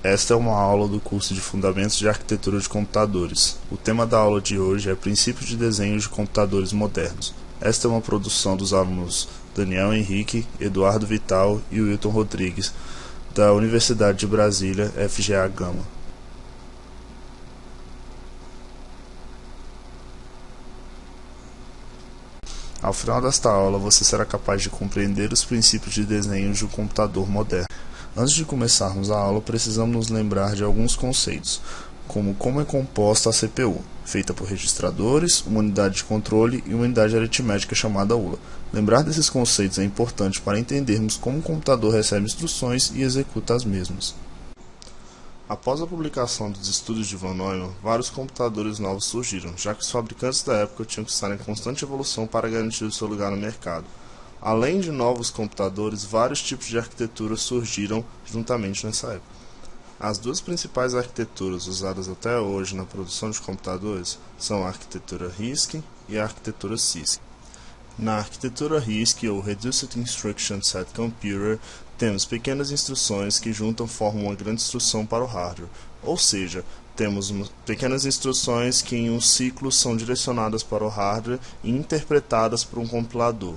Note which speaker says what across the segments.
Speaker 1: Esta é uma aula do curso de Fundamentos de Arquitetura de Computadores. O tema da aula de hoje é Princípios de Desenho de Computadores Modernos. Esta é uma produção dos alunos Daniel Henrique, Eduardo Vital e Wilton Rodrigues, da Universidade de Brasília, FGA Gama. Ao final desta aula, você será capaz de compreender os princípios de desenho de um computador moderno. Antes de começarmos a aula, precisamos nos lembrar de alguns conceitos, como é composta a CPU, feita por registradores, uma unidade de controle e uma unidade aritmética chamada ULA. Lembrar desses conceitos é importante para entendermos como o computador recebe instruções e executa as mesmas. Após a publicação dos estudos de Von Neumann, vários computadores novos surgiram, já que os fabricantes da época tinham que estar em constante evolução para garantir o seu lugar no mercado. Além de novos computadores, vários tipos de arquitetura surgiram juntamente nessa época. As duas principais arquiteturas usadas até hoje na produção de computadores são a arquitetura RISC e a arquitetura CISC. Na arquitetura RISC, ou Reduced Instruction Set Computer, temos pequenas instruções que juntam formam uma grande instrução para o hardware, ou seja, temos pequenas instruções que em um ciclo são direcionadas para o hardware e interpretadas por um compilador.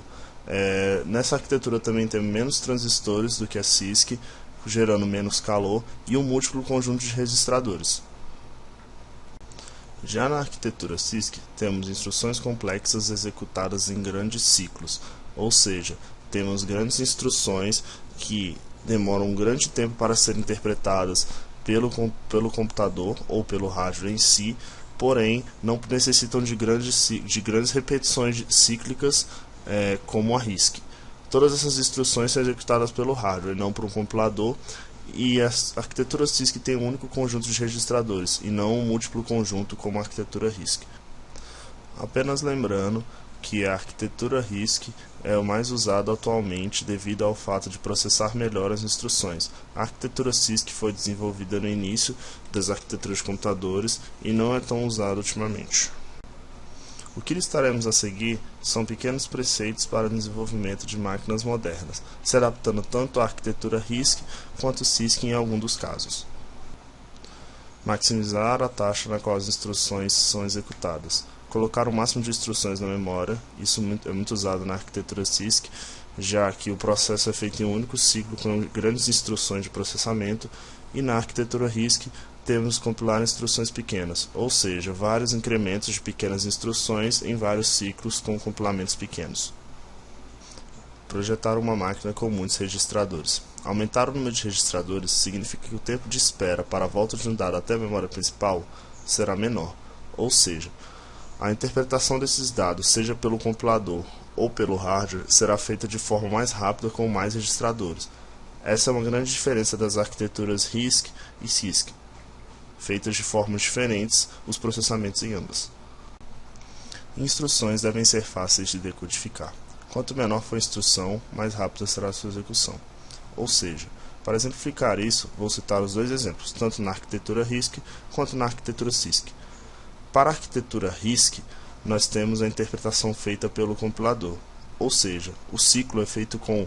Speaker 1: Nessa arquitetura também temos menos transistores do que a CISC, gerando menos calor e um múltiplo conjunto de registradores. Já na arquitetura CISC, temos instruções complexas executadas em grandes ciclos, ou seja, temos grandes instruções que demoram um grande tempo para serem interpretadas pelo computador ou pelo hardware em si, porém não necessitam de grandes repetições cíclicas como a RISC. Todas essas instruções são executadas pelo hardware, não por um compilador, e a arquitetura CISC tem um único conjunto de registradores, e não um múltiplo conjunto como a arquitetura RISC. Apenas lembrando que a arquitetura RISC é o mais usado atualmente devido ao fato de processar melhor as instruções. A arquitetura CISC foi desenvolvida no início das arquiteturas de computadores e não é tão usada ultimamente. O que estaremos a seguir são pequenos preceitos para o desenvolvimento de máquinas modernas, se adaptando tanto à arquitetura RISC quanto CISC em algum dos casos. Maximizar a taxa na qual as instruções são executadas. Colocar o máximo de instruções na memória, isso é muito usado na arquitetura CISC, já que o processo é feito em um único ciclo com grandes instruções de processamento, e na arquitetura RISC temos que compilar instruções pequenas, ou seja, vários incrementos de pequenas instruções em vários ciclos com compilamentos pequenos. Projetar uma máquina com muitos registradores. Aumentar o número de registradores significa que o tempo de espera para a volta de um dado até a memória principal será menor, ou seja, a interpretação desses dados, seja pelo compilador ou pelo hardware, será feita de forma mais rápida com mais registradores. Essa é uma grande diferença das arquiteturas RISC e CISC, feitas de formas diferentes os processamentos em ambas. Instruções devem ser fáceis de decodificar. Quanto menor for a instrução, mais rápida será a sua execução. Ou seja, para exemplificar isso, vou citar os dois exemplos, tanto na arquitetura RISC quanto na arquitetura CISC. Para a arquitetura RISC, nós temos a interpretação feita pelo compilador, ou seja, o ciclo é feito com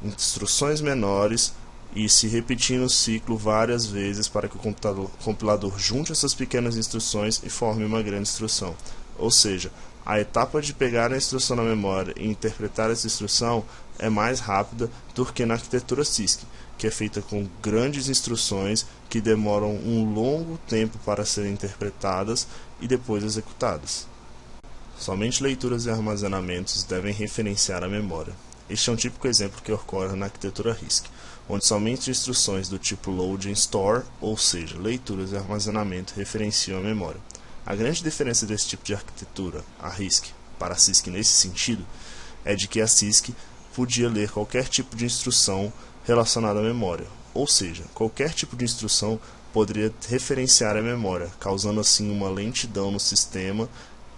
Speaker 1: instruções menores e se repetindo o ciclo várias vezes para que o compilador junte essas pequenas instruções e forme uma grande instrução. Ou seja, a etapa de pegar a instrução na memória e interpretar essa instrução é mais rápida do que na arquitetura CISC, que é feita com grandes instruções que demoram um longo tempo para serem interpretadas e depois executadas. Somente leituras e armazenamentos devem referenciar a memória. Este é um típico exemplo que ocorre na arquitetura RISC, onde somente instruções do tipo load and store, ou seja, leituras e armazenamento, referenciam a memória. A grande diferença desse tipo de arquitetura, a RISC, para a CISC nesse sentido, é de que a CISC podia ler qualquer tipo de instrução relacionada à memória, ou seja, qualquer tipo de instrução poderia referenciar a memória, causando assim uma lentidão no sistema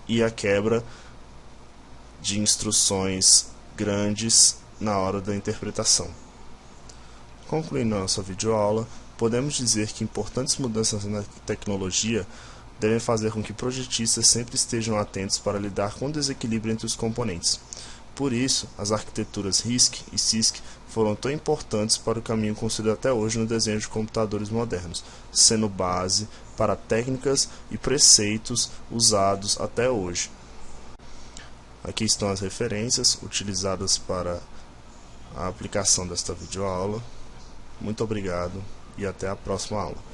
Speaker 1: e a quebra de instruções grandes na hora da interpretação. Concluindo nossa videoaula, podemos dizer que importantes mudanças na tecnologia devem fazer com que projetistas sempre estejam atentos para lidar com o desequilíbrio entre os componentes. Por isso, as arquiteturas RISC e CISC foram tão importantes para o caminho construído até hoje no desenho de computadores modernos, sendo base para técnicas e preceitos usados até hoje. Aqui estão as referências utilizadas para a aplicação desta videoaula. Muito obrigado e até a próxima aula.